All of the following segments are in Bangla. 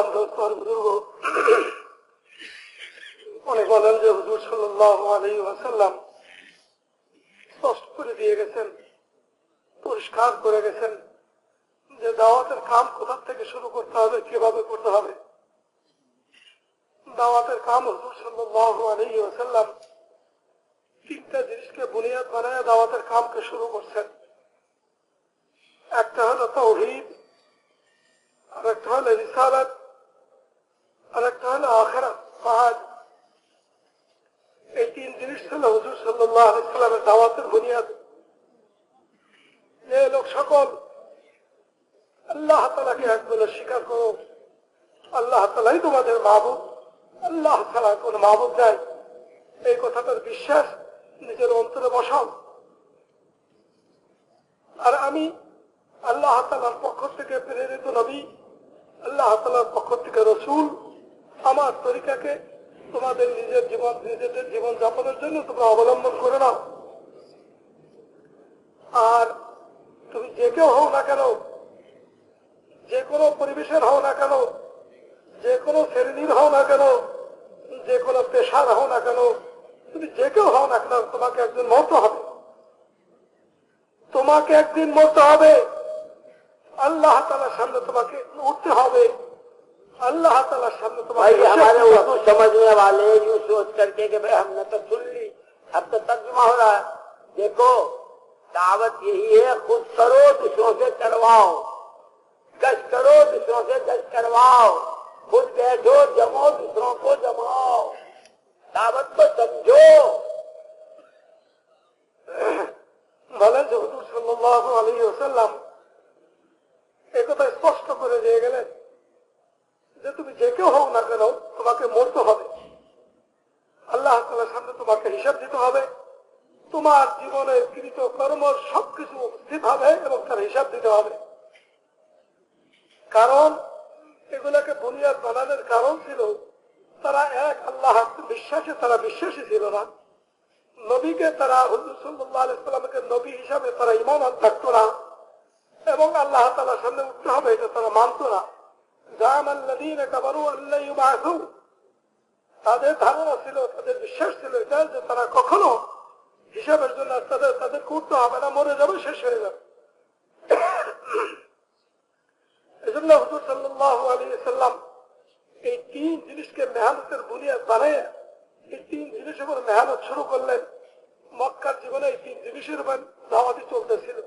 মোহতারাম দোস্ত আর বুজুর্গ, উনি বলেন যে হুজুর সাল্লাল্লাহু আলাইহি ওয়াসাল্লাম স্পষ্ট করে দিয়ে গেছেন, পরিষ্কার করে গেছেন যে দাওয়াতের কাম কোথা থেকে শুরু করতে হবে, কিভাবে করতে হবে। দাওয়াতের কাম হুজুর সাল্লাল্লাহু আলাইহি ওয়াসাল্লাম তিনটা জিনিসকে বুনিয়াদ বানায় দাওয়াতের কামকে শুরু করছেন। একটা হলো তাওহীদ, আর একটা হলো রিসালাত, আর একটা হলো আখিরাত ফাহাদ। এই তিন জিনিস ছিল হুজুর সাল্লাল্লাহু আলাইহি ওয়াসাল্লামের দাওয়াতের বুনিয়াদ। যে লোক সকল আল্লাহ তাআলাকে এক বলে স্বীকার করো, আল্লাহ তাআলাই তোমাদের মাবুদ, আল্লাহ ছাড়া কোন মাবুদ নাই, এই কথাটার বিশ্বাস নিজের অন্তরে বসাও। আর আমি আল্লাহ তাআলার পক্ষ থেকে প্রেরিত নবী, আল্লাহ তাআলার পক্ষ থেকে রসুল, আমার তরিকাকে তোমাদের নিজেদের জীবন যাপনের জন্য তোমরা অবলম্বন করে নাও। আর তুমি যে কেউ হও না কেন, যে কোনো পরিবেশের হও না কেন, যে কোনো শ্রেণীর হও না কেন, যে কোনো পেশার হও না কেন, তুমি যে কেউ হও না কেন, তোমাকে একদিন মরতে হবে। তোমাকে একদিন মরতে হবে, আল্লাহ তাআলার সামনে তোমাকে উঠতে হবে, अल्लाह ताला सामने तुम्हारे हमारे उर्दू समझने वाले यूं सोच करके कि भाई हमने तो सुन ली, अब तो तर्जुमा हो रहा है। देखो दावत यही है, खुद करो दूसरों से करवाओ, गश्त करो दूसरों से गश्त करवाओ, खुद बैठो जमो दूसरों को जमाओ, दावत को समझो। বলেন যে হুজুর সাল্লাল্লাহু আলাইহি ওয়াসাল্লাম এই কথা স্পষ্ট করে দিয়ে গেলেন যে তুমি যে কেউ হও না কেন, তোমাকে মরতে হবে, আল্লাহ তাআলার সামনে তোমাকে হিসাব দিতে হবে, তোমার জীবনে কৃত কর্ম সবকিছু উপস্থিত হবে এবং তার হিসাব দিতে হবে। কারণ এগুলাকে বুনিয়াদ বানানোর কারণ ছিল তারা এক আল্লাহ বিশ্বাসে তারা বিশ্বাসী ছিল না, নবীকে তারা হুজুর সাল্লাল্লাহু আলাইহি ওয়াসাল্লামকে নবী হিসাবে তারা ঈমান রাখতো না, এবং আল্লাহ তাআলার সামনে উঠতে হবে এটা তারা মানত না। তাদের ধারণা ছিল, তাদের বিশ্বাস ছিল এটা যে তারা কখনো হিসাবের জন্য তাদের করতে হবে না, মরে যাবে, শেষ হয়ে যাবে। এই জন্য হুজুর সাল্লাল্লাহু আলাইহি ওয়াসাল্লাম এই তিন জিনিসকে মেহনতের বুনিয়াদ বানিয়ে এই তিন জিনিসের উপর মেহনত শুরু করলেন। মক্কার জীবনে এই তিন জিনিসের উপর দাওয়াতি চলতেছিল,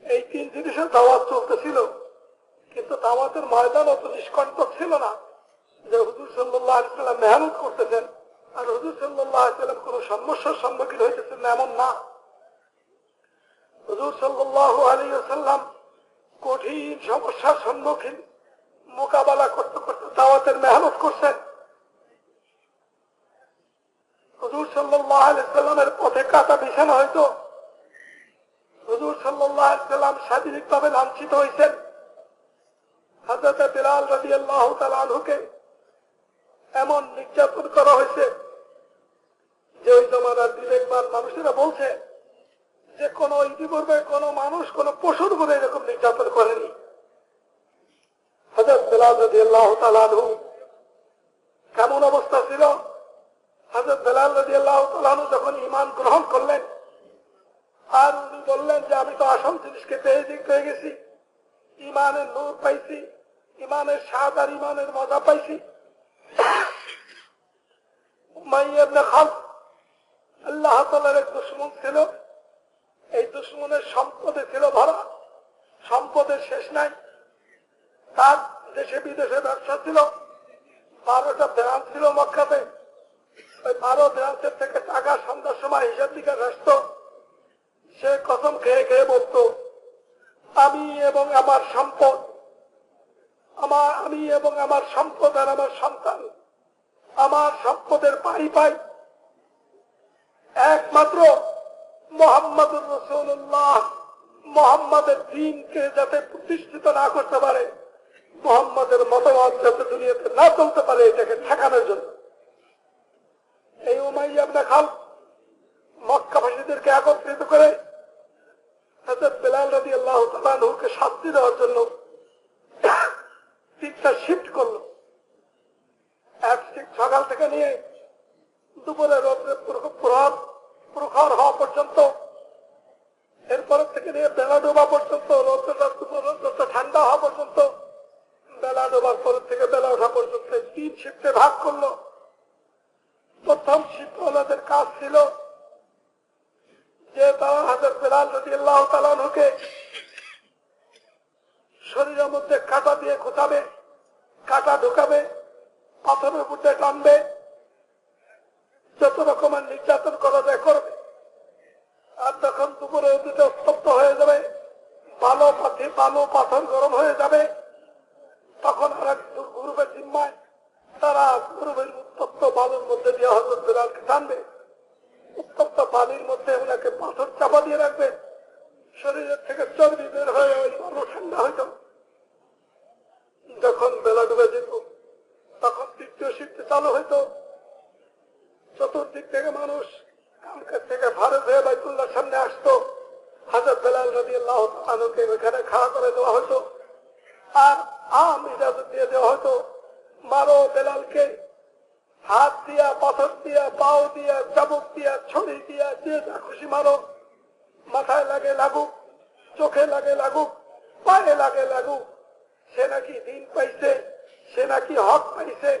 এই তিন জিনিসের দাওয়াত চলতেছিল, কিন্তু দাওয়াতের ময়দান অত নিষ্কণ্টক ছিল না যে হুজুর সাল্লাল্লাহু আলাইহি ওয়াসাল্লাম মেহনত করতেছেন আর হুজুর সাল্লাল্লাহু আলাইহি ওয়াসাল্লাম কোন সমস্যার সম্মুখীন হইতেছেন না, এমন না। হুজুর সাল্লাল্লাহু আলাইহি ওয়াসাল্লাম কঠিন সমস্যার সম্মুখীন মোকাবেলা করতে করতে দাওয়াতের মেহনত করছেন। হুজুর সাল্লাল্লাহু আলাইহি ওয়াসাল্লামের পথে কাটা বিছানা হয়তো, হুজুর সাল্লাল্লাহু আলাইহি ওয়াসাল্লাম শারীরিকভাবে লাঞ্ছিত হয়েছেন। হযরত বিলাল রাদিয়াল্লাহু তাআলা আনহুকে এমন নির্যাতন করা হয়েছে যে ওই জমানার বিবেকবান মানুষেরা বলছে যে কোন ইতিপূর্বে কোন মানুষ কোন পশুর উপরে এরকম নির্যাতন করেনি। হযরত বিলাল রাদিয়াল্লাহু তাআলা আনহু কেমন অবস্থা ছিল? হযরত বিলাল রাদিয়াল্লাহু তাআলা আনহু যখন ঈমান গ্রহণ করলেন আর উনি বললেন যে আমি তো আসল জিনিসকে পেয়ে গেছি, ঈমানের নূর পাইছি, ঈমানের স্বাদ আর ঈমানের মজা পাইছি। উমাইয়া ইবনে খালদ আল্লাহ তাআলার এক দুশমন ছিল, এই দুশমনের সম্পদে ছিল ভরা, সম্পদের শেষ নাই। তার দেশে বিদেশে ব্যবসা ছিল, 12টা ব্রাঞ্চ ছিল মক্কাতে। ওই 12 ব্রাঞ্চের থেকে টাকা সন্ধ্যার সময় হিসাব দিকে আসত। সে কসম খেয়ে খেয়ে বলত আমি এবং আমার সম্পদ, আমি এবং আমার সম্পদ আর আমার সন্তান, আমার সম্পদের পাই একমাত্র মুহাম্মদুর রাসূলুল্লাহ, মুহাম্মাদের দ্বীনকে যাতে প্রতিষ্ঠিত না করতে পারে, মুহাম্মাদের মতবাদ যাতে দুনিয়াতে না চলতে পারে, এটাকে ঠেকানোর জন্য। এই উমাইয়া ইবনে খালদ মক্কাবাসীদেরকে একত্রিত করে হযরত বিলাল রাদিয়াল্লাহু তাআলা আনহুকে শাস্তি দেওয়ার জন্য 3টা শিফট ডোবা পর্যন্ত, রৌদ্রটা ঠান্ডা হওয়া পর্যন্ত, বেলা ডোবার পর থেকে বেলা ওঠা পর্যন্ত 3 শিফটে ভাগ করলো। প্রথম শিফট ওনাদের কাজ ছিল যে তারা হযরত বেলাল রাদিয়াল্লাহু তাআলা আনহুকে শরীরের মধ্যে কাঁটা দিয়ে খোঁচাবে, কাঁটা ঢুকাবে, পাথরের মধ্যে টানবে, যত রকমের নির্যাতন করা যায় করবে। আর যখন দুপুরে দুটো উত্তপ্ত হয়ে যাবে, বালো পাথর গরম হয়ে যাবে, তখন আর এক গ্রুপের জিম্মায় তারা গ্রুপের উত্তপ্ত বালুর মধ্যে দিয়ে হযরত বেলালকে টানবে, উত্তপ্ত পানির মধ্যে ওনাকে পাথর চাপা দিয়ে রাখবে, শরীরের থেকে চর্বি বের হয়ে ওই বালু ঠান্ডা হইত। যখন বেলা ডুবে যেত তখন তৃতীয় শিফট চালু হইত। চতুর্দিক থেকে মানুষ কালকার থেকে ফারেজ হয়ে বাইতুল্লাহর সামনে আসতো। হযরত বেলাল রাদিয়াল্লাহু তাআলা আনহুকে ওখানে খাড়া করে দেওয়া হতো আর আম ইজাজত দিয়ে দেওয়া হতো, মারো বেলালকে, হাত দিয়া, পাথর দিয়া, পাও দিয়া, চাবুক দিয়া, ছড়ি দিয়া, যে যা খুশি মারো, মাথায় লাগে লাগুক, চোখে লাগে লাগুক, পায়ে লাগে লাগুক। সে নাকি দিন পাইছে, সে নাকি হক পাইছে,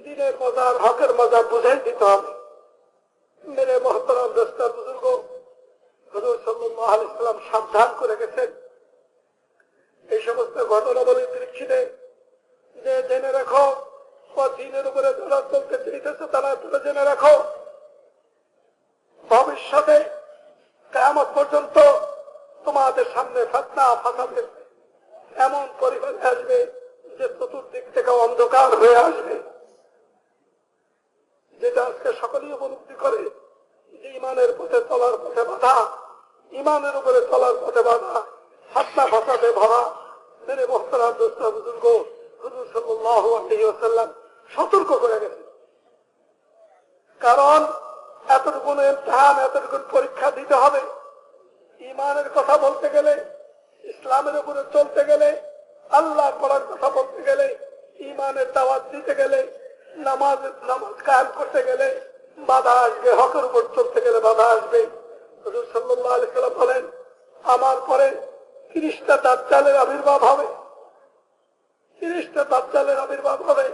দিনের মজা আর হকের মজা বুঝাই দিতে হবে। মেরে মহতরম দোস্ত বুজুর্গ, হুজুর সাল্লাল্লাহু আলাইহি ওয়াসাল্লাম সাবধান করে গেছেন এই সমস্ত ঘটনাবলীর প্রেক্ষিতে যে জেনে রাখো, দিনের উপরে যারা চলতে চাইতেছে তারা জেনে রাখো, ভবিষ্যতে কিয়ামত পর্যন্ত তোমাদের সামনে ফিতনা ফাসাদের এমন পরিবার আসবে যে চতুর্দিক থেকে অন্ধকার হয়ে আসবে, যেটা আজকে সকলেই উপলব্ধি করে যে ইমানের পথে চলার পথে বাধা, ইমানের উপরে চলার পথে বাধা, ফিতনা ফাসাদে ভরা। মেরে মুহতারাম দোস্ত বুজুর্গ, হুজুর সাল্লাল্লাহু আলাইহি ওয়াসাল্লাম সতর্ক করে গেছেন। কারণ এতটুকু ইমতিহান, এতটুকু পরীক্ষা দিতে হবে। ইমানের কথা বলতে গেলে, ইসলামের উপরে চলতে গেলে, আল্লাহর পড়ার কথা বলতে গেলে, ইমানের দাওয়াত দিতে গেলে, নামাজ কায়েম করতে গেলে বাধা আসবে, হকের উপর চলতে গেলে বাধা আসবে। হুজুর সাল্লাল্লাহু আলাইহি ওয়াসাল্লাম বলেন, আমার পরে 30টা দাজ্জালের আবির্ভাব হবে, 30টা দাজ্জালের আবির্ভাব হবে।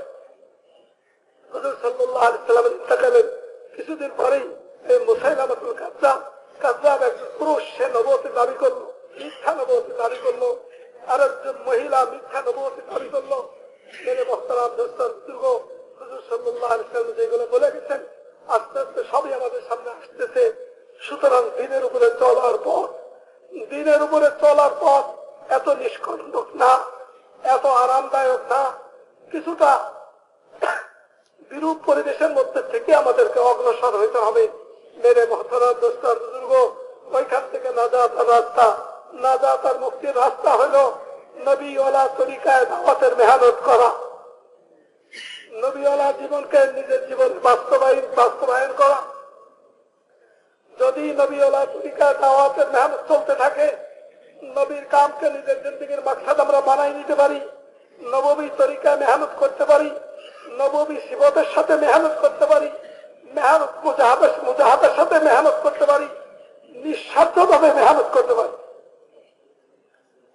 হুজুর সাল্লাল্লাহু আলাইহি ওয়াসাল্লামের ইন্তেকালের কিছুদিন পরেই এই মুসাইলামাতুল কাযযাব একজন পুরুষ, সে নবুয়তের দাবি করলো, মিথ্যা নবুয়তের দাবি করলো, আর একজন মহিলা মিথ্যা নবুয়তের দাবি করলো। মেরে মুহতারাম দোস্ত বুজুর্গ, হুজুর সাল্লাল্লাহু আলাইহি ওয়াসাল্লাম যেগুলো বলে গেছেন আস্তে আস্তে সবই আমাদের সামনে আসতেছে। সুতরাং দিনের উপরে চলার পথ, দিনের উপরে চলার পথ এত নিষ্কণ্টক না, এত আরামদায়ক না, কিছুটা বিরূপ পরিবেশের মধ্যে থেকে আমাদেরকে অগ্রসর হইতে হবে। মেরে মুহতারাম দোস্ত বুজুর্গ, ওইখান থেকে নাজাতের রাস্তা, নাজাত আর মুক্তির রাস্তা হলো নবীওয়ালা তরিকায় দাওয়াতের মেহনত করা, নবীওয়ালা জীবনকে নিজের জীবন বাস্তবায়ন করা। যদি নবীওয়ালা তরিকায় দাওয়াতের মেহনত চলতে থাকে, নবীর কামকে নিজের জিন্দেগীর মাকসাদ আমরা বানাই নিতে পারি, নববী তরিকায় মেহনত করতে পারি, নববী সিবতের সাথে মেহনত করতে পারি, মেহনত মুজাহাদের সাথে মেহনত করতে পারি, নিঃস্বার্থভাবে মেহনত করতে পারি,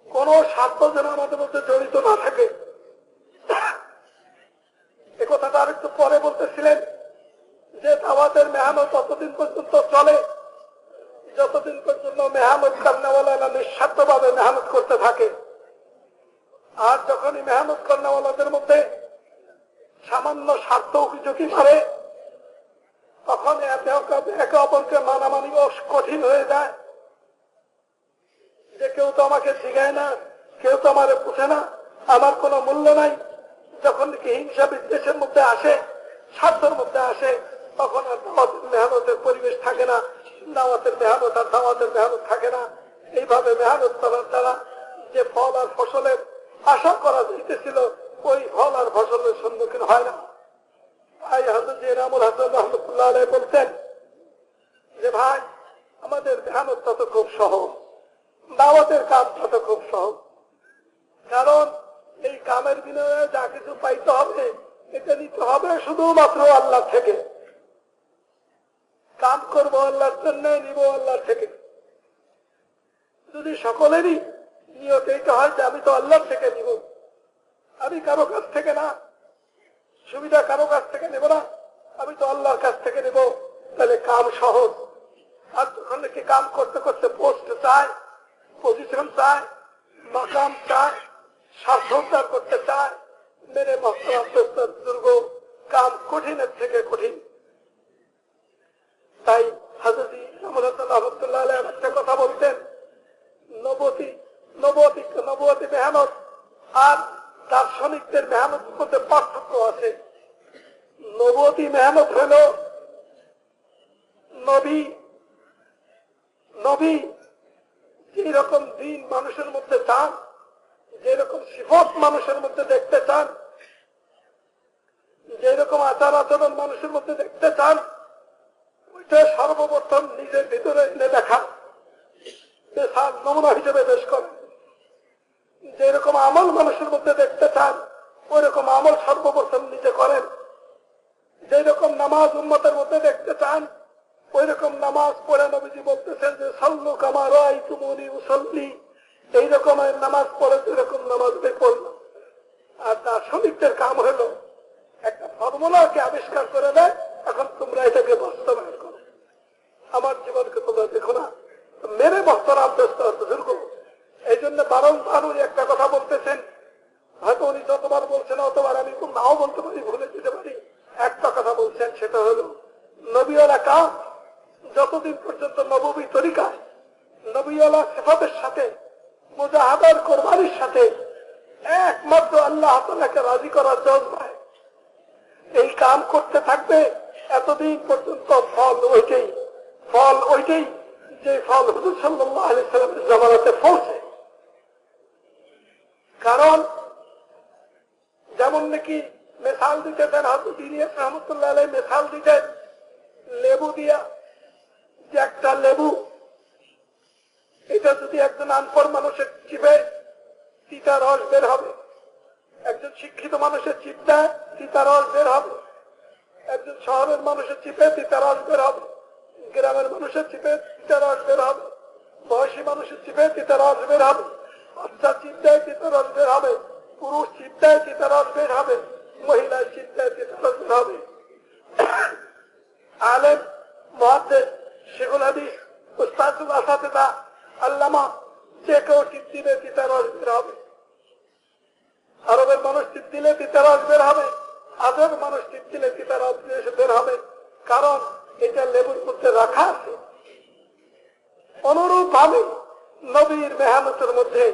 কোন স্বার্থ যেন আমাদের মধ্যে জড়িত না থাকে। এ কথাটা আর একটু পরে বলতেছিলেন যে দাওয়াতের মেহনত ততদিন পর্যন্ত চলে যতদিন পর্যন্ত মেহনত করনেওয়ালা নিঃস্বার্থভাবে মেহনত করতে থাকে। আর যখনই মেহনত করনেওয়ালাদের মধ্যে সামান্য স্বার্থ ঝুঁকি মারে, তখন একে অপরকে মানামানি কঠিন হয়ে যায়, যে কেউ তো আমাকে শিখায় না, কেউ তো আমার পুষে না, আমার কোনো মূল্য নাই। যখন কি হিংসা বিদ্বেষের মধ্যে আসে, স্বার্থের মধ্যে আসে, তখন আর দাওয়াতের মেহনতের পরিবেশ থাকে না, দাওয়াতের মেহনত আর দাওয়াতের মেহনত থাকে না। এইভাবে মেহনত করার দ্বারা যে ফল আর ফসলের আশা করা যাইতেছিল, ওই ফল আর ফসলের সম্মুখীন হয় না। ভাই হযরত ইনামুল হাসান রাহমাতুল্লাহ আলাইহি বলতেন যে ভাই, আমাদের মেহনতটা তো খুব সহজ, দাওয়াতের কামটা তো খুব সহজ, কারণ এই কামের বিনিময়ে যা কিছু পাইতে হবে এটা নিতে হবে শুধুমাত্র আল্লাহ থেকে। কাম করবো আল্লাহর জন্য, নিব আল্লাহর থেকে। যদি সকলেরই নিয়ত এইটা হয় যে আমি তো আল্লাহর থেকে নিব, আমি কারো কাছ থেকে না, সুবিধা কারো কাছ থেকে নেব না, আমি তো আল্লাহর কাছ থেকে নেব, তাহলে কাম সহজ। আর যখন নাকি কাম করতে করতে পোস্ট চায়, পজিশন চায়, মাকাম চায়, স্বার্থ উদ্ধার করতে চায়, মেরে মহতরাম দুর্গ, কাম কঠিনের থেকে কঠিন। তাই হযরত রহমতুল্লাহ আলাইহি একটা কথা বলতেন, নবুয়তি মেহনত আর দার্শনিকদের মেহনত মধ্যে পার্থক্য আছে। নবুয়তি মেহনত হল নবী যেরকম দিন মানুষের মধ্যে চান, যেরকম সিফত মানুষের মধ্যে দেখতে চান, যেরকম আচার আচরণ মানুষের মধ্যে দেখতে চান, ওইটা সর্বপ্রথম নিজের ভিতরে এনে দেখা, নমুনা হিসেবে পেশ করেন। যেরকম আমল মানুষের মধ্যে দেখতে চান, ওই রকম আমল সর্বপ্রথম নিজে করেন। যেরকম নামাজ উম্মতের মধ্যে দেখতে চান, ওই রকম নামাজ পড়ে নবীজি বলতেছেন যে সাল্লু কামা রাআইতুমুনি উসাল্লি, এইরকম নামাজ পড়ে যেরকম নামাজ পড়লাম। আর দার্শনিকদের কাম হলো একটা ফর্মুলাকে আবিষ্কার করে দেয়, এখন তোমরা এটাকে বাস্তবায়ন করো, আমার জীবনকে তোমরা দেখো না। মেরে মহতরাম বুজুর্গ, এই জন্য বারংবার উনি একটা কথা বলতেছেন, হয়তো উনি যতবার বলছেন অতবার আমি নাও বলতে পারি, ভুলে যেতে পারি। একটা কথা বলছেন, সেটা হলো নবীওয়ালা কাম যতদিন পর্যন্ত নববী তরিকায় নবীওয়ালা সিফাতের সাথে মুজাহাদার কোরবানির সাথে একমাত্র আল্লাহ তাআলাকে রাজি করার জজবায় এই কাম করতে থাকবে, এতদিন পর্যন্ত ফল ওইটাই যে ফল হুজুর সাল্লাল্লাহু আলাইহি সাল্লামের জামানাতে ফলছে। কারণ যেমন নাকি মেসাল দিতেন হযরত ইলিয়াস রাহমাতুল্লাহ আলাইহি, মেসাল দিতেন লেবু দিয়া, যে একটা লেবু এটা যদি একজন আনপড় মানুষের চিপে তিতা রস বের হবে, একজন শিক্ষিত মানুষের চিপ দেয় তিতা রস বের হবে, একজন শহরের মানুষের চিপে তিতা রস বের হবে, গ্রামের মানুষের চিপে তিতা রস বের হবে, বয়সী মানুষের চিপে তিতা রস বের হবে, বাচ্চা চিপ দেয় তিতা রস বের হবে, পুরুষ চিপ দেয় তিতা রস বের হবে, মহিলা চিপ দেয় তিতা রস বের হবে। আলেম, মুহাদ্দিস, শেখুল হাদিস, উস্তাদুল আসাতিজা, আল্লামা, যে কেউ টিপ দিলে তিতা রস বের হবে। আরবের মানুষ টিপ দিলে তিতা রস বের হবে, আজের মানুষ টিপ দিলে তিতা রস বের হবে, কারণ এটা লেবুর মধ্যে রাখা আছে। অনুরূপ ভাবে নবীর মেহনতের মধ্যে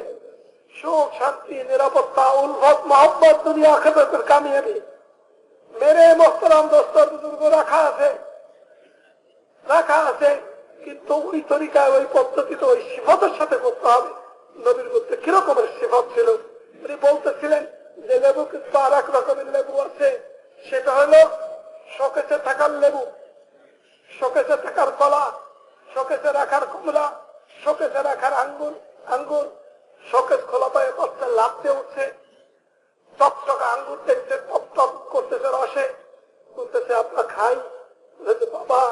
সুখ, শান্তি, নিরাপত্তা, উলফত, মহব্বত, দুনিয়া আখিরাতের কামিয়াবি, মেরে মোহতারাম দোস্ত বুজুর্গ রাখা আছে। কিন্তু ওই তরিকায়, ওই পদ্ধতিতে, ওই সিফতের সাথে করতে হবে। নবীর মধ্যে কিরকমের সিফত ছিল উনি বলতেছিলেন যে লেবু কিন্তু আর এক রকমের লেবু আছে, সেটা হলো শোকেসে থাকার লেবু, শোকেসে থাকার কলা, শোকেসে রাখার কমলা, শোকেসে রাখার আঙ্গুর, শোকেস খোলা পায়ে বাচ্চা লাফতে উঠছে, চকচকা আঙ্গুর দেখতে টপ টপ করতেছে রসে, বলতেছে আপনার খাই, বাবা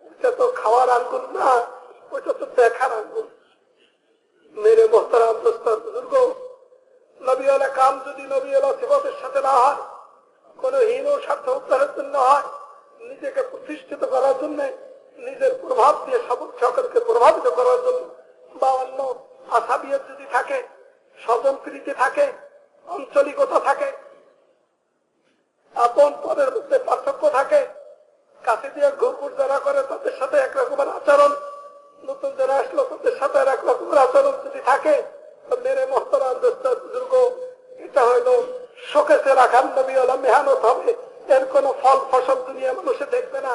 ওইটা তো খাওয়ার আঙ্গুর না, ওইটা তো দেখার আঙ্গুর। মেরে মোহতারাম দোস্ত বুজুর্গ, নবীওয়ালা কাম যদি নবীওয়ালা সিফাতের সাথে না হয়, কোন হীন স্বার্থ উদ্ধারের জন্য হয়, নিজেকে প্রতিষ্ঠিত করার জন্য, নিজের প্রভাব দিয়ে সকলকে প্রভাবিত করার জন্য, বা অন্য আসাবিয়ত যদি থাকে, স্বজন প্রীতি থাকে, আঞ্চলিকতা থাকে, আপন পরের মধ্যে পার্থক্য থাকে, কাছে দিয়ে ঘুরঘুর যারা করে তাদের সাথে একরকমের আচরণ, নতুন যারা আসলো তাদের সাথে আর এক রকমের আচরণ যদি থাকে, মেরে মোহতারাম দোস্ত বুজুর্গ, এটা হইল শোকেসে রাখার নবীওয়ালা মেহনত হবে। এর কোন ফল ফসল দুনিয়া মানুষে দেখবে না,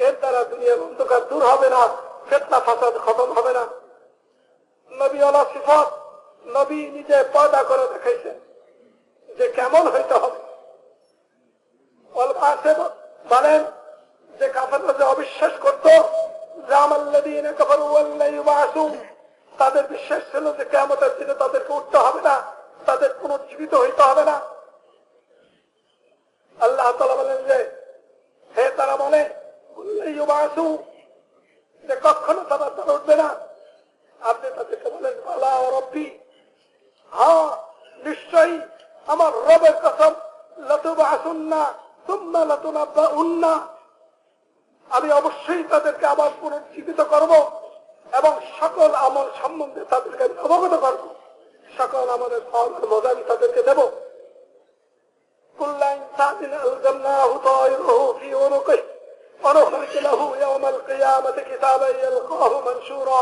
এর দ্বারা দুনিয়ার অন্ধকার দূর হবে না, ফিতনা ফাসাদ খতম হবে না। নবীওয়ালা সিফত নবী নিজে পয়দা করে দেখাইছেন যে কেমন হইতে হবে। বলেন যে কাফেররা যে অবিশ্বাস করতো, তাদের বিশ্বাস ছিল যে কিয়ামতের দিনে তাদেরকে উঠতে হবে না, তাদের পুনর্জীবিত হইতে হবে না। আল্লাহ তাআলা বলেন যে হে তারা বলে যে কখনো তারা উঠবে না। আপনি তাদেরকে বলেন আমার রবের কসম, লাতুবআসুন্না সুম্মা লাতুনাব্বাউন্না, আমি অবশ্যই তাদেরকে আবার পুনর্জীবিত করব এবং সকল আমল সম্বন্ধে তাদেরকে অবগত করব, সকল আমলের ফল মজা আমি তাদেরকে দেব। কুল্লা ইনসানিন আলজামনাহু তায়রাহু ফি উনুকিহি ওয়া নুখরিজ লাহু ইয়াওমাল কিয়ামাতি কিতাবান ইয়ালকাহু মানশুরা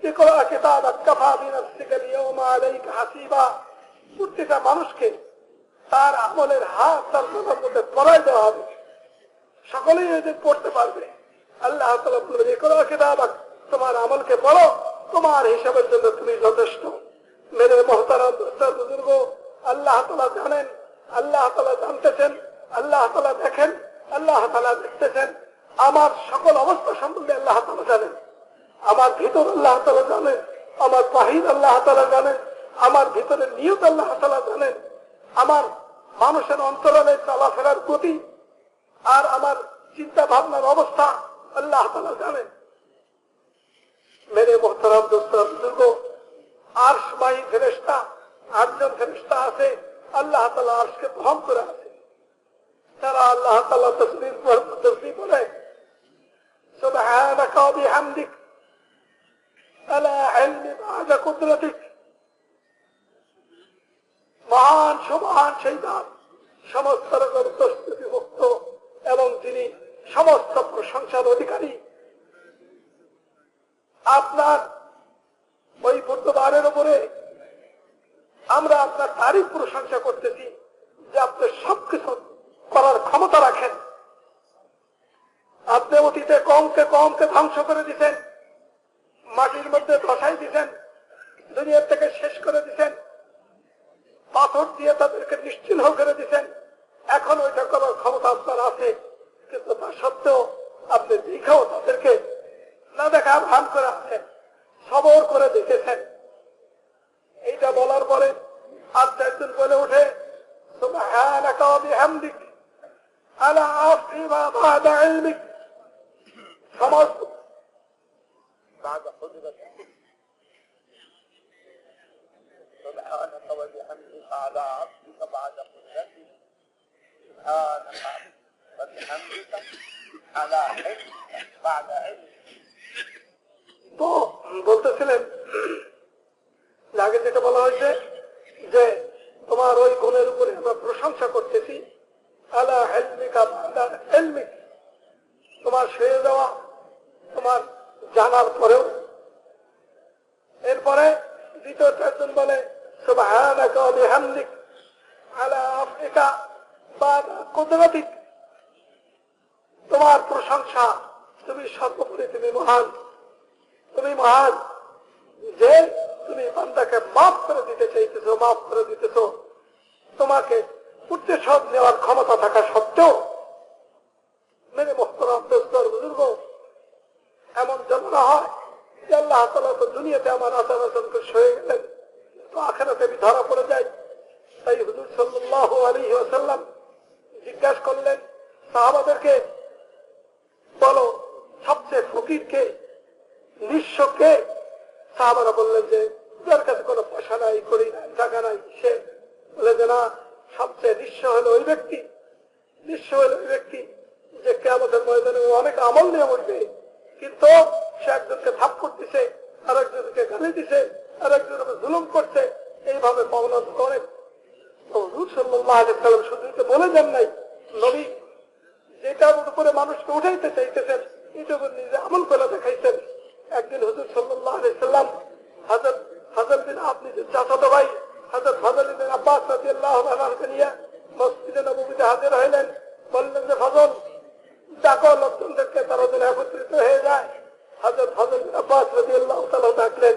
ইকরা কিতাবাক কাফা বিনাফসিকা আল-ইয়াওমা আলাইকা হাসিবা। প্রত্যেকটা মানুষকে তার আমলের হাত তার মাথার মধ্যে পড়াই দেওয়া হবে, সকলেই এদের পড়তে পারবে। আল্লাহ তাআলা বলবেন, ইকরা কিতাবাক, তোমার আমলকে পড়ো, তোমার হিসাবের জন্য তুমি যথেষ্ট। মেরে মুহতারাম দোস্ত বুজুর্গ, আল্লাহ তাআলা জানেন, আল্লাহ তাআলা জানতেছেন, আল্লাহ তাআলা দেখেন, আল্লাহ তাআলা দেখতেছেন। আমার সকল অবস্থা সম্বন্ধে আল্লাহ তাআলা জানেন, আমার ভিতর আল্লাহ তাআলা জানেন, আমার বাহির আল্লাহ তাআলা জানেন, আমার ভিতরের নিয়ত আল্লাহ তাআলা জানেন, আমার মানুষের অন্তরালে চলাফেরার গতি আর আমার চিন্তা ভাবনার অবস্থা আল্লাহ তাআলা জানেন। মেরে মুহতারাম দোস্ত বুজুর্গ, আরশবাহী ফেরেশতা 8 জন ফেরেশতা আছে, আল্লাহ তাআলা আরশকে বহন করে আছে। তারা আল্লাহ তাআলা তাসবিহ পড়ে, সুবহানাকা ওয়া বিহামদিক আলা ইলমি বা'দা কুদরতিক। মহান সুবহান সেই নাম, সমস্ত রকম দোষত্রুটি মুক্ত এবং যিনি সমস্ত প্রশংসার অধিকারী। আপনার ওই বুদ্ধবারের উপরে আমরা আপনার তারই প্রশংসা করতেছি যে আপনি সবকিছু করার ক্ষমতা রাখেন। আপনি অতীতে কমকে ধ্বংস করে দিচ্ছেন, মাটির মধ্যে ধসাই দিচ্ছেন, দুনিয়ার থেকে শেষ করে দিচ্ছেন, পাথর দিয়ে তাদেরকে নিশ্চিহ্ন করে দিচ্ছেন। এখন ওইটা করার ক্ষমতা আপনার আছে, কিন্তু তা সত্ত্বেও আপনি দেখাও তাদেরকে না দেখা ভান করে আছেন, সবর করে দেখেছেন। এইটা বলার পরে আর একজন বলে ওঠে, সুবহানাকা ওয়া বিহামদিক আলা আফি মা বা'দা ইলমিক। সমস্ত بعد حجرتك سبحانك وبحمدك على عبدك بعد قدرتك سبحانك وبحمدك على علمك بعد علمك। তো বলতেছিলেন আগে যেটা বলা হয়েছে যে তোমার ওই গুণের উপরে আমরা প্রশংসা করতেছি, আলা ইলমিকা বা'দা ইলমিক, তোমার শুয়ে যাওয়া তোমার জানার পরেও। এরপরে দ্বিতীয় একজন বলে, সুবহানাকা ওয়া বিহামদিক আলা আফিকা বা'দা কুদরতিক, তোমার প্রশংসা, তুমি সর্বোপরি, তুমি মহান, তুমি মহান যে তুমি বান্দাকে মাফ করে দিতে চাইতেছো, মাফ করে দিতেছো। তোমাকে প্রতিশোধ নেওয়ার ক্ষমতা থাকা সত্ত্বেও মেরে মুহতারাম দোস্ত বুজুর্গ, এমন জন্ম হয় যে আল্লাহ তাআলা তো দুনিয়াতে আমার আচার আচরণকে সয়ে গেলেন, তো আখিরাতে আমি ধরা পড়ে যাই। তাই হুজুর সাল্লাল্লাহু আলাইহি ওয়াসাল্লাম জিজ্ঞাসা করলেন সাহাবাদেরকে, বলো সবচেয়ে ফকির কে, নিঃস্ব কে? সাহাবারা বললেন যে যার কাছে কোনো পয়সা নাই, করি নাই, টাকা নাই, সে। বলে যে না, সবচেয়ে নিঃস্ব হলো ওই ব্যক্তি, নিঃস্ব হলো ওই ব্যক্তি যে কিয়ামতের ময়দানে অনেক আমল নিয়ে উঠবে, কিন্তু সে একজনকে থাপ্পড় দিছে, আর একজনকে গালি দিছে, আর একজনকে জুলুম করছে, এইভাবে পাওনা অনেক। হুজুর সাল্লাল্লাহু আলাইহি ওয়াসাল্লাম শুধু বলে যান নাই, নবী যেটার উপরে মানুষকে উঠাইতে চাইতেছেন এটা নিজে আমল করে দেখাইছেন। একদিন হুজুর সাল্লাল্লাহু আলাইহি ওয়াসাল্লাম হযরত বিন আপনি যে চাচাতো ভাই হযরত ফজল বিন আব্বাস রাদিয়াল্লাহু আনহু নিয়ে মসজিদে নববীতে হাজির হইলেন। বললেন যে ফজল, ডাকো লোকজনদেরকে, তারা যেন একত্রিত হয়ে যায়। হযরত ফজল বিন আব্বাস রাদিয়াল্লাহু তাআলা ডাকলেন,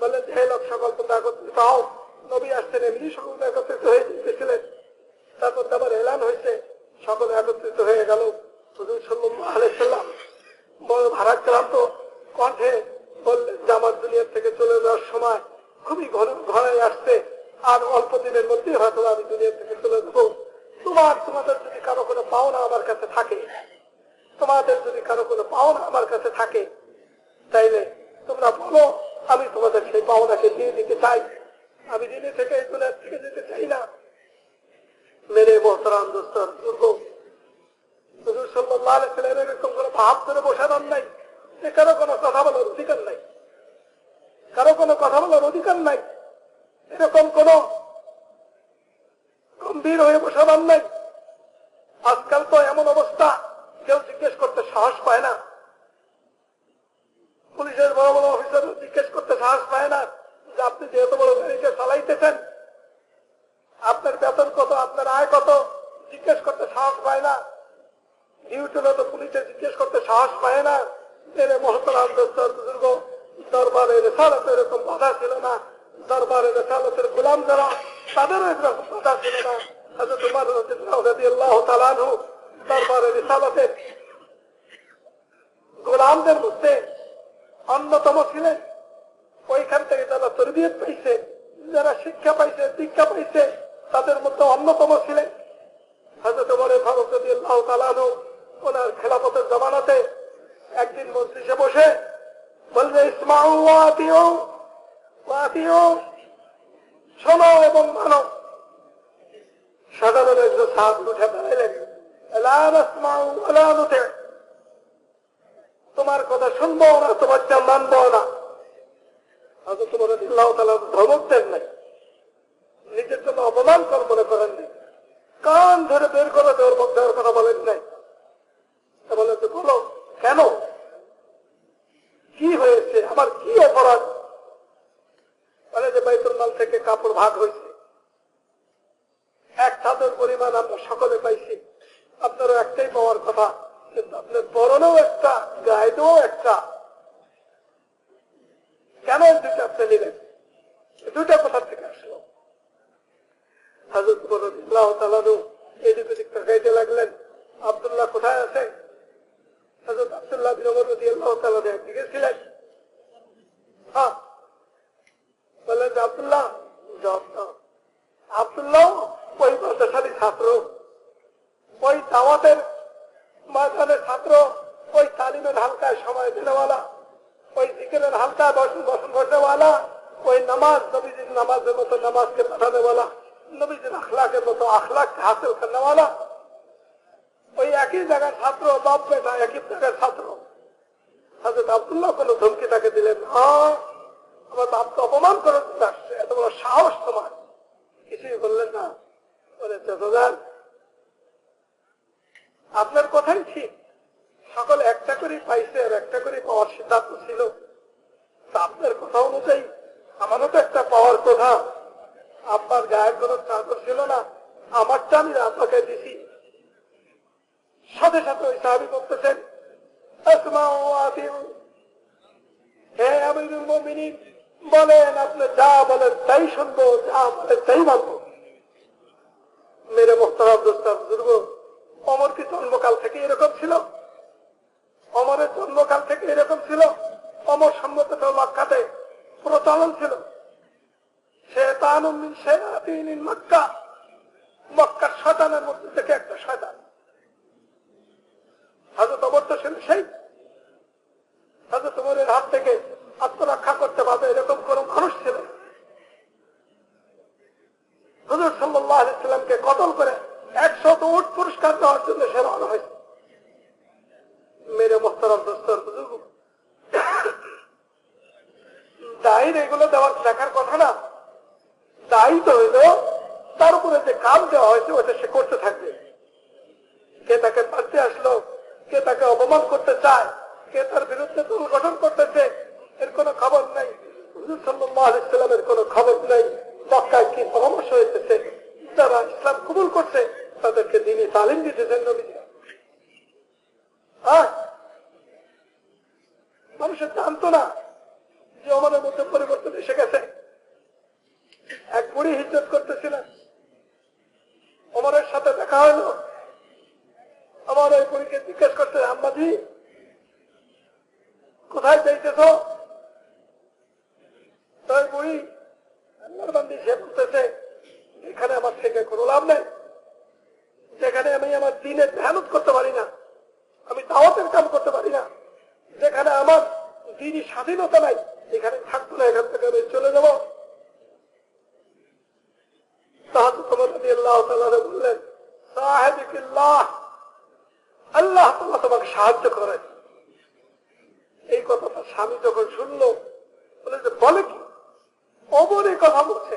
বললেন হে লোক সকল তোমরা একত্রিত হও। নবী আসছেন, এমনি সকল একত্রিত হয়ে যেতেছিলেন। তারপর আবার এলান হয়েছে, সকলে একত্রিত হয়ে গেল। হুজুর সাল্লাল্লাহু আলাইহি ওয়াসাল্লাম বড় ভারাক্রান্ত কণ্ঠে বললেন যে আমার দুনিয়া থেকে চলে যাওয়ার সময় খুবই ঘনায় আসছে, আর অল্প দিনের মধ্যেই হয়তো আমি দুনিয়া থেকে চলে যাবো। তোমাদের যদি কারো কোনো পাওনা আমার কাছে থাকে, তোমাদের যদি কারো কোনো পাওনা আমার কাছে থাকে, তাইলে তোমরা বলো, আমি তোমাদের সেই পাওনাকে দিয়ে দিতে চাই। আমি দিনে থেকে এই দুনিয়া থেকে যেতে চাই না। মেরে মোহতারাম দোস্তর দুর্গ হুজুর সাল্লাল্লাহু আলাইহি ওয়াসাল্লাম এরকম করে ভাব ধরে বসে দেন নাই যে কারো কোনো কথা বলার অধিকার নাই, কারো কোনো কথা বলার অধিকার নাই, এরকম কোন গম্ভীর হয়ে বসে দেন নাই। আজকাল তো এমন অবস্থা কেউ জিজ্ঞেস করতে সাহস পায় না, পুলিশের বড় বড় অফিসার জিজ্ঞেস করতে সাহস পায় না যে আপনি যেহেতু বড় গাড়িকে চালাইতেছেন আপনার বেতন কত, আপনার আয় কত, জিজ্ঞেস করতে সাহস পায় না। ডিউটিরও তো পুলিশে জিজ্ঞেস করতে সাহস পায় না। মেরে মোহতারাম দোস্তর বুজুর্গ, দরবারে রিসালাতে এরকম বাধা ছিল না, দরবারে রিসালাতের গোলাম যারা তাদেরও এরকম বাধা ছিল না। হযরত উমর রাদিয়াল্লাহু তাআলা আনহু দরবারে রিসালাতে গোলামদের মধ্যে অন্যতম ছিলেন। ওইখান থেকে যারা তরবিয়ত পাইছে, যারা শিক্ষা পাইছে, দীক্ষা পাইছে, তাদের মধ্যে অন্যতম ছিলেন হযরত ওমর ফারুক রাদিয়াল্লাহু তাআলা আনহু। ওনার খেলাফতের জামানাতে একদিন মজলিসে বসে বলবে ইসমাউ ওয়া আতিউ, ওয়া আতিউ, শোনো এবং মানো। সাধারণ একজন সাহাবী উঠে দাঁড়ালেন, লা নাসমাউ ওয়া লা নুতি, তোমার কথা শুনবো না, তোমার যা মানবো না। হযরত ওমর রাদিয়াল্লাহু তাআলা ধমক দেন নাই, নিজের জন্য অপমান কর মনে করেন নাই, কান ধরে বের করে দেওয়ার কথা বলেন নাই। বলে তো বলো কেন, কি হয়েছে, আমার কি অপরাধ? বলে যে বাইতুল মাল থেকে কাপড় ভাগ হয়েছে, এক চাদর পরিমাণ আমরা সকলে পাইছি, আপনারও একটাই পাওয়ার কথা, কিন্তু আপনার পরনেও একটা, গায়েও একটা, কেন দুটো আপনি নিলেন? দুটা কোথা থেকে আসলো? হযরত ওমর রাদিয়াল্লাহু তাআলা এদিক ওদিক তাকাইতে লাগলেন, আব্দুল্লাহ কোথায় আছে? হযরত আব্দুল্লাহ বিন ওমর রাদিয়াল্লাহু তাআলা একদিকে ছিলেন। হ্যাঁ, বললেন যে আব্দুল্লাহ জবাব দাও। আব্দুল্লাহ ওই মাদ্রাসারই ছাত্র, ওই দাওয়াতের ময়দানের ছাত্র, ওই তালিমের হালকায় সময় দেওয়ালা, ওই জিকিরের হালকায় বসেওয়ালা, ওই নামাজ নবীজির নামাজের মতো নামাজকে পাঠানোওয়ালা, নবীজির আখলাকের মতো আখলাককে হাসিল করনেওয়ালা, ওই একই জায়গার ছাত্র, বাপ বেটা একই জায়গার ছাত্র। হযরত আব্দুল্লাহ কোন ধমকি তাকে দিলেন, হ্যাঁ আমার বাপকে অপমান করে দিতে আসছে, এত বড় সাহস তোমার? কিছুই বললেন না। বলে চাচাজান, আপনার কথাই ঠিক, সকলে একটা করে পাইছে আর একটা করে পাওয়ার সিদ্ধান্ত ছিল, তা আপনার কথা অনুযায়ী আমারও তো একটা পাওয়ার কথা। আপনার গায়ের কোন চাদর ছিল না, আমারটা আমি আপনাকে দিছি। সাথে সাথে ওই সাহাবী বলতেছেন, আসমাউ ওয়া আতিউ, হে আমিরুল মুমিনিন, বলেন আপনি যা বলেন তাই শুনবো, যা বলেন তাই মানবো। মেরে মোহতারাম দোস্তার বুজুর্গ, ওমর কি জন্মকাল থেকে এরকম ছিল? ওমরের জন্মকাল থেকে এরকম ছিল? ওমর সম্মত মক্কাতে প্রচলন ছিল শয়তানুম মিন শায়াতিনিল মক্কা, মক্কার শয়তানের মধ্যে থেকে একটা শয়তান। হযরত ওমর তো ছিলেন সেই, হযরত ওমরের হাত থেকে আত্মরক্ষা করতে পারবে এরকম কোন মানুষ ছিল? হুজুর সাল্লাল্লাহু আলাইহি সাল্লামকে কতল করে 100 উট পুরস্কার দেওয়ার জন্য সে রওনা হয়েছে। মেরে মোহতারাম দোস্তর বুজুর্গ, দায়ীর এগুলো দেখার কথা না। দায়ী তো হইল তার উপরে যে কাজ দেওয়া হয়েছে ওটা সে করতে থাকবে। কে তাকে পারতে আসলো, কে তাকে অপমান করতে চায়, কে তার বিরুদ্ধে দল গঠন করতেছে, এর কোনো খবর নাই। হুজুর সাল্লাল্লাহু আলাইহি সাল্লামের কোনো খবর নাই মক্কায় কি পরামর্শ হইতেছে। যারা ইসলাম কবুল করছে তাদেরকে দ্বীনি তালিম দিতেছেন নবীজি। মানুষের জানতো না যে ওমরের মধ্যে পরিবর্তন এসে গেছে। এক বুড়ি হিজরত করতেছিলেন, ওমরের সাথে দেখা হলো। আমার ওই বুড়িকে জিজ্ঞেস করতে, আম্মাজি কোথায় যাইতেছ? ওই বুড়ি আল্লাহর বান্দি, সে বলতেছে এখানে আমার থেকে কোনো লাভ নেই, যেখানে আমি আমার দ্বীনের মেহনত করতে পারি না, আমি দাওয়াতের কাম করতে পারি না, যেখানে আমার দ্বীনি স্বাধীনতা নাই, এখানে থাকবো না, এখান থেকে আমি চলে যাব। রাদিয়াল্লাহু তাআলা বললেন, সাহিবিকিল্লাহ, আল্লাহ তাআলা তোমাকে সাহায্য করেন। এই কথাটা স্বামী যখন শুনলো, বলে যে বলে কি, ওমর এই কথা বলছে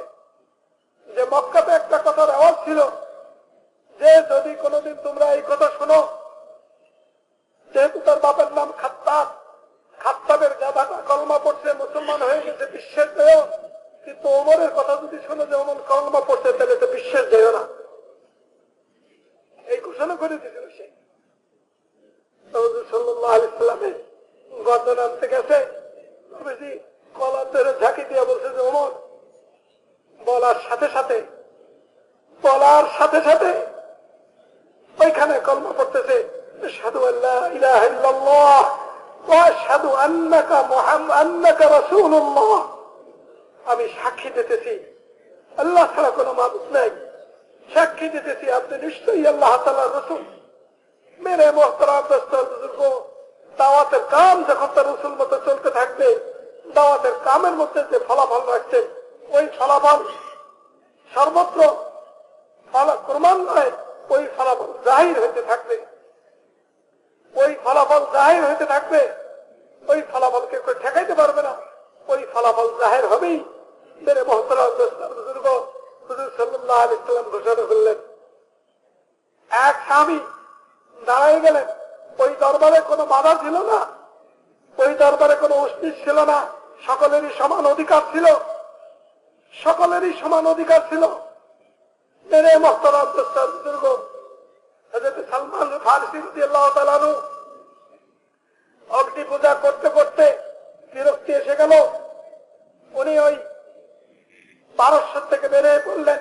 যে মক্কাতে একটা কথার আওয়াজ ছিল যে যদি কোনোদিন তোমরা এই কথা শোনো, যেহেতু তার বাবার নাম খাত্তাব, খাত্তাবের গাধাটা কলমা পড়ছে, মুসলমান হয়ে গেছে, বিশ্বাস দেও, কিন্তু ওমরের কথা যদি শোনো যে ওমর কলমা পড়ছে, তাহলে তো বিশ্বাস দেও না। এই ঘোষণা করে দিয়েছিল সে। সাল্লাল্লাহু আলাইহি সাল্লামের গর্দন আনতে গেছে, কলার ধরে ঝাঁকি দিয়ে বলছে যে ওমর, বলার সাথে সাথে ওইখানে কলমা পড়তেছে, আশহাদু আল্লা ইলাহা ইল্লাল্লাহ ওয়া আশহাদু আন্নাকা রাসূলুল্লাহ, আমি সাক্ষী দিতেছি আল্লাহ ছাড়া কোনো মাবুদ নাই, সাক্ষী দিতেছি আপনি নিশ্চয়ই আল্লাহ তাআলার রাসূল। মেরে মোহতারাম দোস্ত বুজুর্গ, দাওয়াতের কাম যখন তার রাসূল মতো চলতে থাকবে, দাওয়াতের কামের মধ্যে যে ফলাফল রাখছেন, ওই ফলাফল সর্বত্র ক্রমান্বয়ে ওই ফলাফল জাহির হইতে থাকবে, ওই ফলাফল জাহির হইতে থাকবে, ওই ফলাফলকে কেউ ঠেকাইতে পারবে না, ওই ফলাফল জাহির হবেই। মেরে মোহতারাম দোস্ত বুজুর্গ, হুজুর সাল্লাল্লাহু আলাইহি সাল্লাম ঘোষণা করলেন। এক স্বামী দাঁড়াই গেলেন। ওই দরবারে কোনো বাধা ছিল না, ওই দরবারে কোনো অস্তিত্ব ছিল না, সকলেরই সমান অধিকার ছিল, সকলেরই সমান অধিকার ছিল। মেরে মোহতারাম দোস্ত বুজুর্গ, হযরত সালমান ফারসি রাদিয়াল্লাহু তাআলা আনহু অগ্নি পূজা করতে করতে বিরক্তি এসে গেল। উনি ওই পারস্য থেকে বেরিয়ে পড়লেন,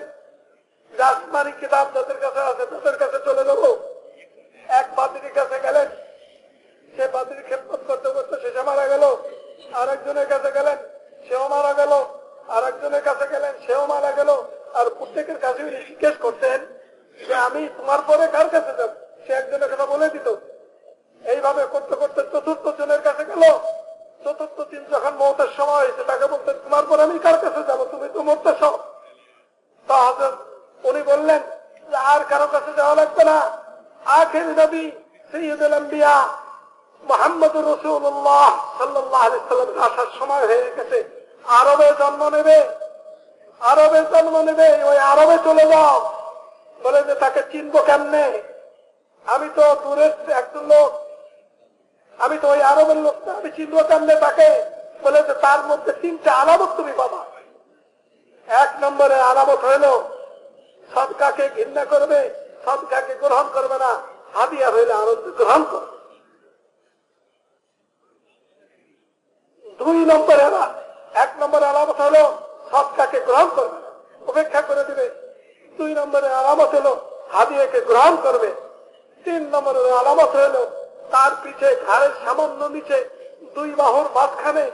আসমানি কিতাব যাদের কাছে আছে তাদের কাছে চলে যাব। এক পাদ্রীর কাছে গেলেন, সে পাদ্রীর খেদমত করতে করতে শেষে মারা গেল। আরেকজনের কাছে গেলেন, সেও মারা গেল। আরেকজনের কাছে গেলেন, সেও মারা গেল। আর প্রত্যেকের কাছে উনি জিজ্ঞেস করতেন যে আমি তোমার পরে কার কাছে যাব, সে একজনের কথা বলে দিত। এইভাবে করতে করতে চতুর্থ জনের কাছে গেল। চতুর্থ দিন যখন মওতের সময় হয়েছে, তাকে বলতেন তোমার পর আমি কার কাছে যাবো, তুমি তো মরতেছ। উনি বললেন যে আর কারো কাছে যাওয়া লাগবে না, আখির নবী সাইয়্যিদুল আম্বিয়া মুহাম্মদুর রাসূলুল্লাহ সাল্লাল্লাহু আলাইহি সাল্লাম আসার সময় হয়ে গেছে। আরবে জন্ম নেবে, আরবে জন্ম নেবে, ওই আরবে চলে যাও। বলে যে তাকে চিনবো কেমনে, আমি তো দূরের একজন লোক, আমি তো ওই আরবের লোক না, আমি চিনবো কেমনে তাকে। বলে যে তার মধ্যে তিনটা আলামত তুমি পাবা। এক নম্বরে আলামত হইল সদকাকে ঘৃণা করবে, সদকাকে গ্রহণ করবে না, হাদিয়া হইলে আনন্দ গ্রহণ করবে। দুই নম্বরে এক নম্বরে আলামত হলো সদকাকে গ্রহণ করবে না, উপেক্ষা করে দিবে। দুই নম্বরে আলামত হলো হাদিয়াকে গ্রহণ করবে। তিন নম্বরের আলামত হলো তার পিছে ঘাড়ের সামান্য নিচে দুই বাহুর মাঝখানে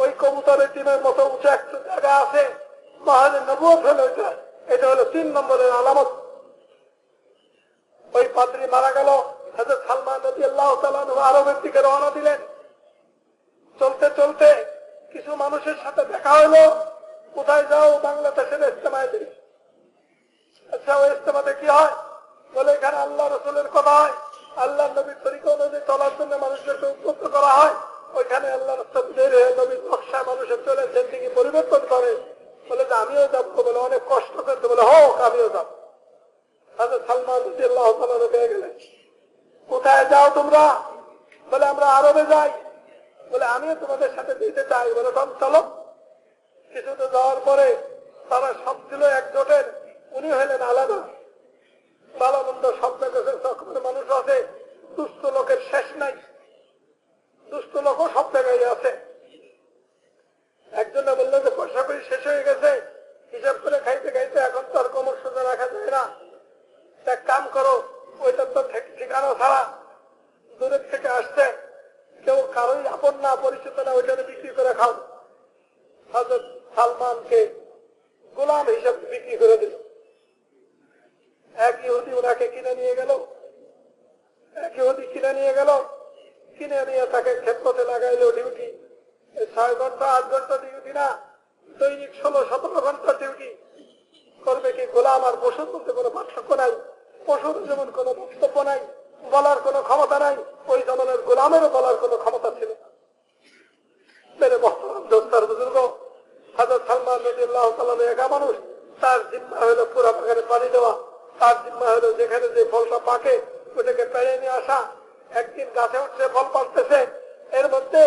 ওই কবুতরের ডিমের মতো উঁচু একটা জায়গা আছে, মহানে নবুয়ত হলো এটা। এটা হলো তিন নম্বরের আলামত। ওই পাদ্রী মারা গেল। হযরত সালমান রাদিয়াল্লাহু তাআলা আনহু আরবের দিকে রওনা দিলেন। চলতে চলতে কিছু মানুষের সাথে দেখা হলো। কোথায় যাও? বাংলাদেশের ইজতেমায় যাই। আচ্ছা, ওই ইজতেমাতে কি হয়? বলে এখানে আল্লাহ রাসূলের কথা হয়, আল্লাহ নবীর তরিকা অনুযায়ী চলার জন্য মানুষদেরকে উদ্বুদ্ধ করা হয়। ওইখানে আল্লাহ রাসূল নবীর নকশা মানুষের চলে জিন্দেগি পরিবর্তন করে। বলে যে আমিও যাবো। বলে অনেক কষ্ট করতে, বলে হোক আমিও যাবো। হযরত সালমান রাদিয়াল্লাহু তাআলা পেয়ে গেলেন। কোথায় যাও তোমরা? বলে আমরা আরবে যাই। বলে আমিও তোমাদের সাথে যেতে চাই। বলে চলো। কিছুটা যাওয়ার পরে তারা সব ছিল একজোটের, উনি হইলেন আলাদা। ভালো মন্দ সব জায়গায় সকলের মানুষ আছে, দুষ্ট লোকের শেষ নাই, দুষ্ট লোকও সব জায়গায় আছে। একজনে বললো যে পয়সা করি শেষ হয়ে গেছে, হিসাব করে খাইতে খাইতে এখন তো আর কোমর সোজা রাখা যায় না, এক কাম করো, ওইটা তো ঠিকানা ছাড়া দূরের থেকে আসছে, কেউ কারোই আপন না, পরিচিত না, ওইখানে বিক্রি করে খাও। হযরত সালমানকে গোলাম হিসাবে বিক্রি করে দিল। এক ইহুদি ওনাকে কিনে নিয়ে গেল, কিনে নিয়ে তাকে খেদমতে লাগাইলো। ডিউটি 6 ঘন্টা 8 ঘন্টা ডিউটি না, দৈনিক 16-17 ঘন্টা ডিউটি করবে। কি গোলাম আমার পশুর মধ্যে কোনো পার্থক্য নাই, পশুর যেমন কোনো বক্তব্য নাই, বলার কোনো ক্ষমতা নাই, ওই জমানের গোলামেরও বলার কোনো ক্ষমতা ছিল না। মেরে মোহতারাম দোস্তার বুজুর্গ, হযরত সালমান রাদিয়াল্লাহু তাআলা একা মানুষ, তার জিম্মা হলো পুরা বাগানে পানি দেওয়া, তার জিম্মা হলো যেখানে যে ফলটা পাকে ওটাকে পেড়ে নিয়ে আসা। একদিন গাছে উঠছে, ফল পাকতেছে, এর মধ্যে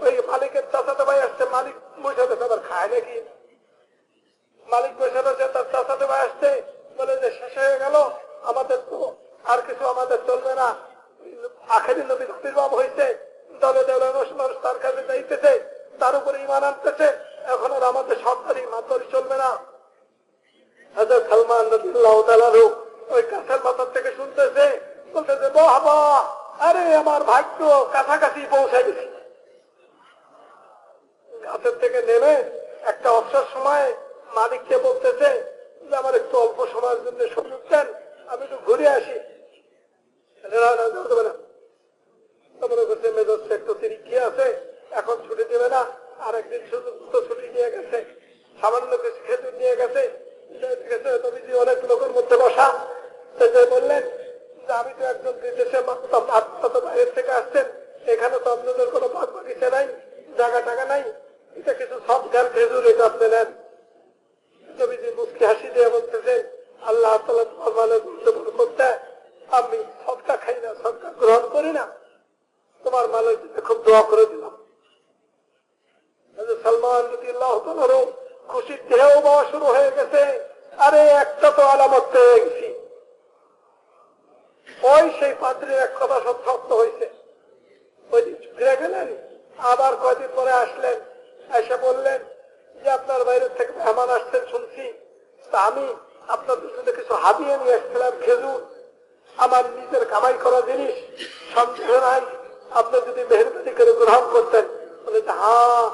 ওই মালিকের চাচাতো ভাই আসছে, মালিক বসে রয়েছে, আবার খায় নাকি, মালিক বসে রয়েছে, তার চাচাতো ভাই আসছে, বলে যে শেষ হয়ে গেল, আমাদের তো আর কিছু আমাদের চলবে না, আখেরি নবীর আবির্ভাব হয়েছে, দলে দলে মানুষ তার কাছে যাইতেছে, তার উপরে ঈমান আনতেছে, এখন আর আমাদের সরকারি মাতরি চলবে না। হযরত সালমান রাদিয়াল্লাহু তাআলা ওই গাছের মাথার থেকে শুনতেছে, বলতেছে বাবা, আরে আমার ভাগ্য কাছাকাছি পৌঁছে গেছি। গাছের থেকে নেমে একটা অবসর সময় মালিককে বলতেছে যে আমার একটু অল্প সময়ের জন্য সুযোগ দেন, আমি একটু ঘুরে আসি। একটু তিরিক্ষি আছে, এখন ছুটি দেবে না, আর একদিন শুধু ছুটি নিয়ে গেছে, সামান্য কিছু খেজুর নিয়ে গেছে, অনেক লোকের মধ্যে বসা। বললেন যে আমি তো একজন বিদেশে বাইরের থেকে আসছেন, এখানে তো আপনাদের কোনো বাগ বাগিচা নাই, জায়গা টাকা নাই, এটা কিছু সব গান খেজুর এটা আপনি নেন। নবীজি মুখে হাসি দিয়ে বলতেছেন, আল্লাহ তাআলা তোমার মালের মধ্যে করতে, আমি সদকা খাই না, সদকা গ্রহণ করি না, তোমার মালের জন্য খুব দোয়া করে দিলাম। সালমান রাদিয়াল্লাহু তাআলা খুশির ঢেউ বাওয়া শুরু হয়ে গেছে। আরে একটা তো আলামত পেয়ে গেছি। ওই সেই পাদ্রীর এক কথা সত্য হয়েছে। ওই দিন ফিরে গেলেন, আবার কয়েকদিন পরে আসলেন, এসে বললেন যে আপনার বাইরের থেকে মেহমান আসছেন শুনছি, তা আমি আপনাদের জন্য কিছু হাদিয়া নিয়ে আসছিলাম, খেজুর, আমার নিজের কামাই করা জিনিস, সন্দেহ নাই, আপনি যদি মেহরবানি করে গ্রহণ করতেন। বলে হ্যাঁ,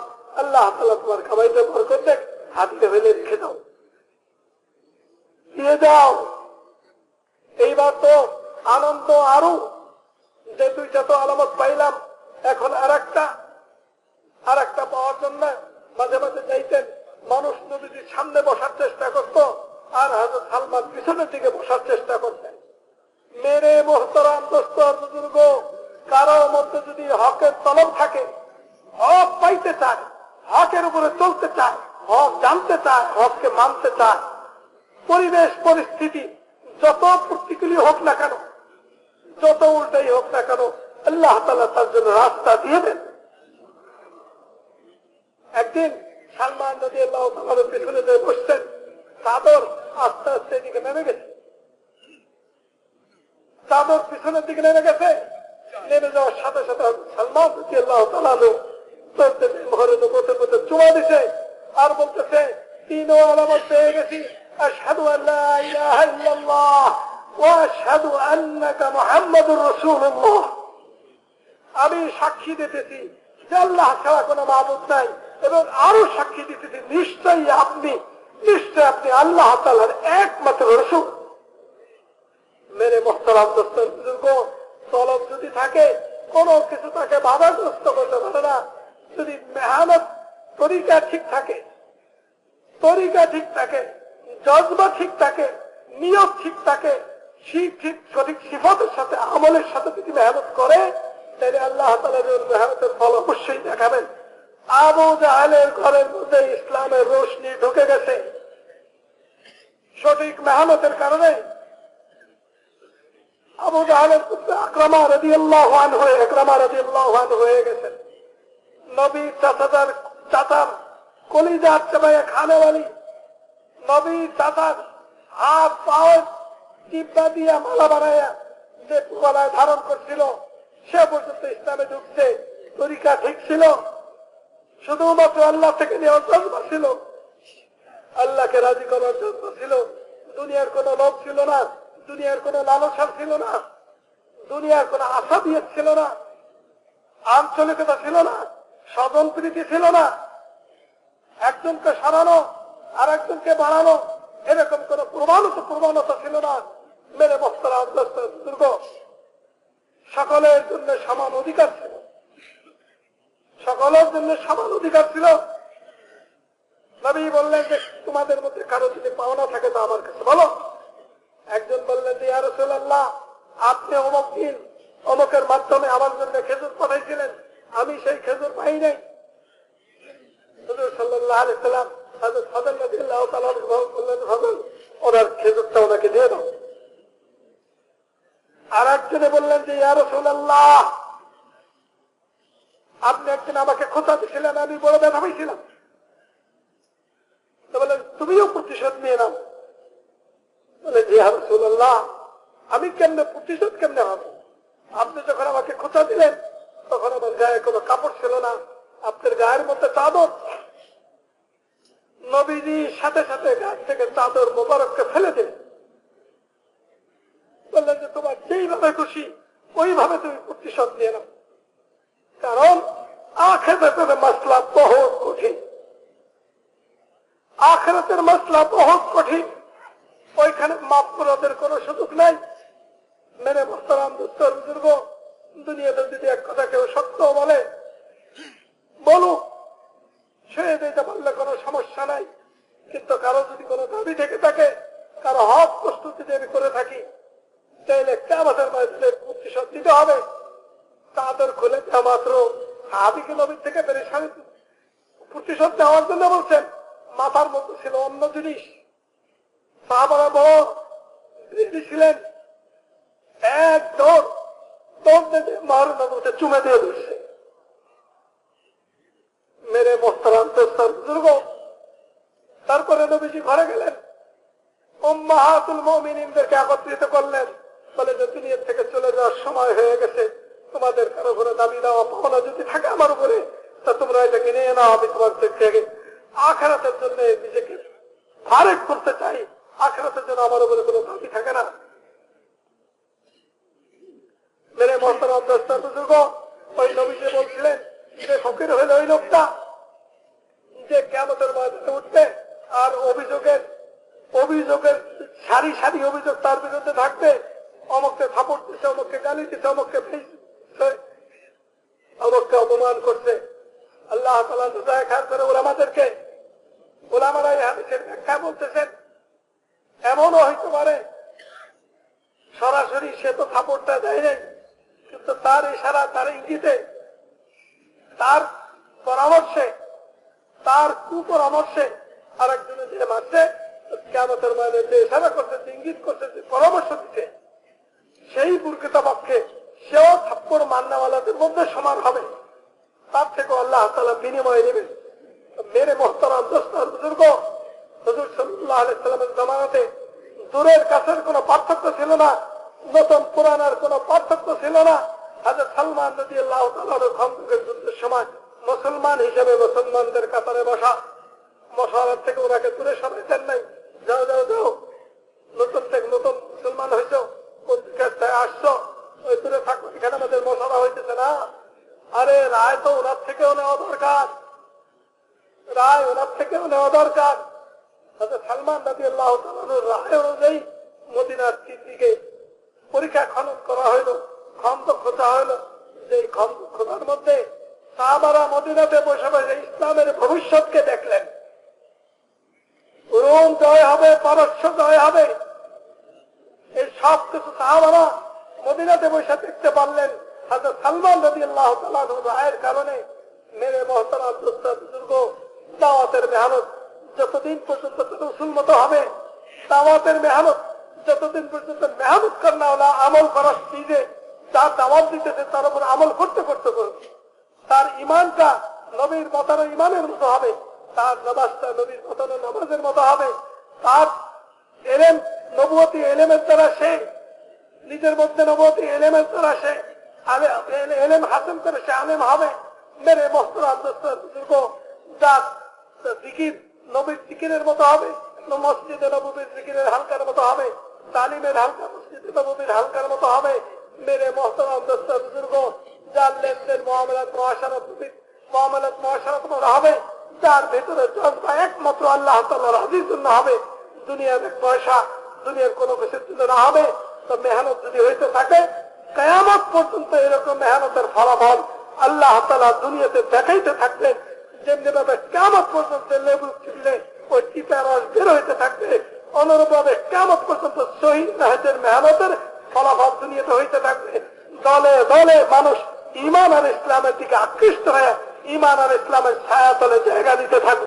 আল্লাহ তাআলা তোমার কামাইতে বরকত দেখ, হাদিয়া হইলে রেখে দাও, দিয়ে দাও। এইবার তো আনন্দ আরো, যে দুইটা তো আলামত পাইলাম, এখন আর একটা পাওয়ার জন্য মাঝে মাঝে যাইতেন, মানুষ নবীজির সামনে বসার চেষ্টা করত, আর হযরত সালমান পিছনের দিকে বসার চেষ্টা করতেন। মেরে মোহতারাম দোস্ত বুজুর্গ, কারো মধ্যে যদি হকের তলব থাকে, হক পাইতে চায়, হকের উপরে চলতে চায়, হক জানতে চায়, হককে মানতে চায়, পরিবেশ পরিস্থিতি যত প্রতিকূল হোক না কেন, যত উল্টাই হোক না কেন, আল্লাহ তাআলা তার জন্য রাস্তা দিয়ে দেন। একদিন সালমান রাদিয়াল্লাহু তাআলা পেছনে যে বসছেন, চাদর আস্তে আস্তে এদিকে নেমে গেছে, চাদর পিছনের দিকে নেমে গেছে। নেমে যাওয়ার সাথে সাথে সালমান রাদিয়াল্লাহু তাআলা মোহরের উপরে চুমা দিছে, আর বলতেছে তিনও আলামত পেয়ে গেছি, আশহাদু আল্লা ইলাহা ইল্লাল্লাহ ওয়া আশহাদু আন্নাকা মুহাম্মাদুর রাসূলুল্লাহ। আমি সাক্ষী দিতেছি যে আল্লাহ ছাড়া কোনো মাবুদ নাই, এবং আরো সাক্ষী দিতেছি নিশ্চয়ই আপনি আল্লাহ তাআলার একমাত্র রাসূল। মেরে মোহতারাম দোস্ত বুজুর্গ, তলব যদি থাকে, কোন কিছু তাকে বাধাগ্রস্ত করতে পারে না। যদি মেহনত তরিকা ঠিক থাকে, জজবা ঠিক থাকে, নিয়ত ঠিক থাকে, সঠিক সিফাতের সাথে আমলের সাথে যদি মেহনত করে, তাহলে আল্লাহ তাআলা মেহনতের ফল অবশ্যই দেখাবেন। আবু জাহেলের ঘরের মধ্যে ইসলামের রোশনি ঢুকে গেছে সঠিক মেহনতের কারণে। আবু জাহেলের পুত্র ইকরামা রাদিয়াল্লাহু আনহু হয়ে গেছেন নবীর চাচার কলিজা চাবাইয়া খানেওয়ালি, নবীর চাচার হাত পাও টিপা দিয়া মালা বানাইয়া যে গলায় ধারণ করছিল, সে পর্যন্ত ইসলামে ঢুকছে। তরিকা ঠিক ছিল, শুধুমাত্র আল্লাহ থেকে নেওয়ার জন্ম ছিল, আল্লাহকে রাজি করার জন্য ছিল। দুনিয়ার কোন লোভ ছিল না, দুনিয়ার কোন লালসা ছিল না, দুনিয়ার কোন আশা দিয়ে ছিল না, আঞ্চলিকতা ছিল না, স্বজন প্রীতি ছিল না, একজনকে সরানো আর একজনকে বাড়ানো, এরকম কোন প্রমাণতা ছিল না। মেরে মোহতারাম দোস্ত বুজুর্গ, সকলের জন্য সমান অধিকার ছিল, সকলের জন্য সমান অধিকার ছিল। নবী বললেন যে তোমাদের মধ্যে কারো যদি পাওনা থাকে তো আমার কাছে বলো। একজন বললেন যে ইয়া রাসূলুল্লাহ, আপনি অমুক দিন অমুকের মাধ্যমে আমার জন্য খেজুর পাঠাইছিলেন, আমি সেই খেজুর পাই নাই। হুজুর সাল্লাল্লাহু আলাইহি সাল্লাম হযরত ফজল রাদিয়াল্লাহু তাআলা বললেন, ফজল ওনার খেজুরটা ওনাকে দিয়ে দাও। আর একজনে বললেন যে ইয়া রাসূলুল্লাহ, আপনি একদিন আমাকে খোঁচা দিয়েছিলেন, আমি বড় ব্যথা পাইছিলাম। তো বললেন তুমিও প্রতিশোধ নিয়ে নাও। বলে যে ইয়া রাসূলুল্লাহ, আমি কেমনে প্রতিশোধ কেমনে হবে? আপনি যখন আমাকে খোঁচা দিলেন তখন আমার গায়ে কোনো কাপড় ছিল না, আপনার গায়ের মধ্যে চাদর। নবীজি সাথে সাথে গায়ে থেকে চাদর মোবারককে ফেলে দিলেন। বললেন যে তোমার যেইভাবে খুশি ওইভাবে তুমি প্রতিশোধ নিয়ে নাও, কারণ আখিরাতের মাসলা বহুত কঠিন। আখিরাতের মাসলা বহুত কঠিন, ওইখানে মাপ করার কোনো সুযোগ নাই। মেরে মোহতারাম দোস্তর বুজুর্গ, দুনিয়াতে যদি এক কথা কেউ সত্য বলে বলুক, সে দিতে পারলে কোনো সমস্যা নাই। কিন্তু কারো যদি কোনো দাবি থেকে থাকে, কারো হক কষ্ট যদি আমি করে থাকি, তাইলে কিয়ামতের ময়দানে প্রতিশোধ দিতে হবে। তাদের খুলে দেওয়া মাত্র সাহাবীকে নবী থেকে পেরেশানি প্রতিশোধ নেওয়ার জন্য বলছেন, মাথার মধ্যে ছিল অন্য জিনিস। সাহাবারা বড় ছিলেন, এক দৌড় দিয়ে মহারণে চুমে দিয়ে ধরছে। মেরে মোহতারাম দোস্তর বুজুর্গ, তারপরে নবীজি ঘরে গেলেন, উম্মাহাতুল মুমিনিনদেরকে একত্রিত করলেন, বলে যে দুনিয়ার থেকে চলে যাওয়ার সময় হয়ে গেছে, তোমাদের কারো উপরে দাবি দেওয়া পাওনা যদি থাকে আমার উপরে, তা তোমরা এটাকে নিয়ে নাও। আমি তোমার থেকে আখিরাতের জন্য নিজেকে ফারেক করতে চাই, আখিরাতের জন্য আমার উপরে কোনো দাবি থাকে না। মেরে মোহতারাম দোস্তর বুজুর্গ, ওই নবীজি বলছিলেন যে ফকির হইল ওই লোকটা যে কিয়ামতের ময়দানে উঠবে আর অভিযোগের সারি সারি অভিযোগ তার বিরুদ্ধে থাকবে। অমুককে থাপড় দিচ্ছে, অমুককে গালি দিচ্ছে, অমুককে অপমান করছে। আল্লাহ তাআলা জাযায়ে খায়ের করে ওলামাদেরকে, ওলামারা এই হাদিসের ব্যাখ্যা বলতেছেন, এমনও হইতে পারে সরাসরি সে তো থাপড়টা দেয় নাই, কিন্তু তার ইশারা, তার ইঙ্গিতে, তার পরামর্শে, তার কুপরামর্শে আরেকজনে যে মারছে, কিয়ামতের ময়দানে যে ইশারা করছে, ইঙ্গিত করছে, পরামর্শ দিচ্ছে, সেই প্রকৃতপক্ষে সেও থাপ্পড় মান্নাওয়ালাদের মধ্যে সমান হবে, তার থেকে আল্লাহ তাআলা বিনিময় নেবেন। মেরে মোহতারাম দোস্তর বুজুর্গ, হুজুর সাল্লাল্লাহু আলাইহি সাল্লামের জামানাতে দূরের কাছের কোনো পার্থক্য ছিল না, নতুন পুরানার কোনো পার্থক্য ছিল না। হযরত সালমান রাদিয়াল্লাহু তাআলা খন্দকের যুদ্ধের সময় মুসলমান হিসেবে মুসলমানদের কাতারে বসা, মশালার থেকে ওনাকে দূরে সরাইতেন নাই। যাও যাও যাও, নতুন থেকে নতুন মুসলমান হয়েছ, আসছো, ওই দূরে থাকো, এখানে আমাদের মশলা হইতেছে না। আরে রায় তো ওনার থেকেও নেওয়া দরকার, রায় ওনার থেকেও নেওয়া দরকার। সালমান রাদিয়াল্লাহু তাআলার রায় অনুযায়ী মদিনার দিকে পরীক্ষা খনন করা হইল, খন্দ খোঁজা হইল। যে খন্দ খোঁজার মধ্যে সাহাবারা মদিনাতে বসে বসে ইসলামের ভবিষ্যৎকে দেখলেন। রোম জয় হবে, পারস্য জয় হবে, এই সব কিছু সাহাবারা মদিনাতে বসে দেখতে পারলেন। হযরত সালমান রাদিয়াল্লাহু তাআলা রায়ের কারণে মেরে মোহতারাম দোস্তর বুজুর্গ, দাওয়াতের মেহনত যতদিন পর্যন্ত রসুল মতো হবে, দাওয়াতের মেহনত যতদিন পর্যন্ত মেহনত করনা হলো, আমল করার নিজে যা দাওয়াত দিতেছে তার উপর আমল করতে করতে করবে, তার ইমানটা নবীর মতানো ইমানের মতো হবে, তার নামাজটা নবীর মতানো নামাজের মতো হবে, তার এলেম নবুয়তি এলেমের দ্বারা সে নিজের মধ্যে নবুয়তি এলেমের দ্বারা সে এলেম হাসিল করে সে আলেম হবে। মেরে মোহতারাম দোস্তর বুজুর্গ, যার জিকির নবীর জিকিরের মতো হবে, মসজিদে নববীর জিকিরের হালকার মতো হবে, তালিমের হালকা মসজিদে নববীর হালকার মতো হবে। মেরে মোহতারাম দোস্তর বুজুর্গ, যার লেনদেন মুআমালাত মুআশারাত মতো হবে, যার ভেতরে জজবা একমাত্র আল্লাহ তাআলার রাজির জন্য হবে, দুনিয়ার এক পয়সা, দুনিয়ার কোনো কিছুর জন্য না হবে। তো মেহনত যদি হইতে থাকে, কিয়ামত পর্যন্ত এরকম মেহনতের ফলাফল আল্লাহ তাআলা দুনিয়াতে দেখাইতে থাকবেন। যেমনি ভাবে কিয়ামত পর্যন্ত লেবু চিপলে ওই টিপের রস বের হইতে থাকবে, অনুরূপ ভাবে কিয়ামত পর্যন্ত শহীদ মেহনতের মেহনতের ফলাফল দুনিয়াতে হইতে থাকবে। দলে দলে মানুষ ঈমান আর ইসলামের দিকে আকৃষ্ট হয়ে ঈমান আর ইসলামের ছায়া তলে জায়গা দিতে থাকবে।